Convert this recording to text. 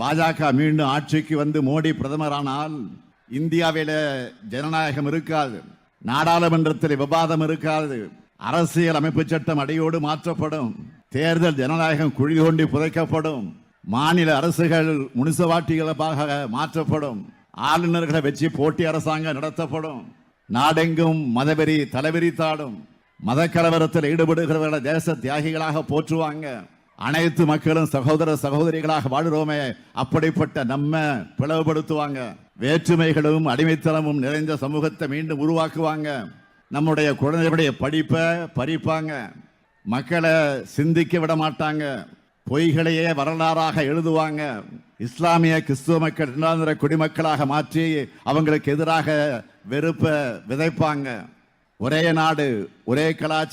பாஜக மீண்டும் ஆட்சிக்கு வந்து மோடி பிரதமரானால் இந்தியாவில ஜனநாயகம் இருக்காது, நாடாளுமன்றத்தில் விவாதம் இருக்காது, அரசியல் அமைப்பு சட்டம் அடியோடு மாற்றப்படும், தேர்தல் ஜனநாயகம் குழி தோண்டி புதைக்கப்படும், மாநில அரசுகள் முனிசிபாலிட்டிகளாக மாற்றப்படும், ஆளுநர்களை வச்சு போட்டி அரசாங்கம் நடத்தப்படும், நாடெங்கும் மதவெறி தலைவிரித்தாடும், மத கலவரத்தில் ஈடுபடுகிறவர்களை தேச தியாகிகளாக போற்றுவாங்க, அனைத்து மக்களும் சகோதர சகோதரிகளாக வாழ்கிறோமே அப்படிப்பட்ட நம்ம பிளவுபடுத்துவாங்க, வேற்றுமைகளும் அடிமைத்தனமும் நிறைந்த சமூகத்தை மீண்டும் உருவாக்குவாங்க, நம்முடைய குழந்தைகளுடைய படிப்பை பறிப்பாங்க, மக்களை சிந்திக்க விட மாட்டாங்க, பொய்களையே வரலாறாக எழுதுவாங்க, இஸ்லாமிய கிறிஸ்துவ மக்கள் இரண்டாந்திர குடிமக்களாக மாற்றி அவங்களுக்கு எதிராக வெறுப்பை விதைப்பாங்க. ஒரே நாடு, ஒரே கலாச்சாரம்.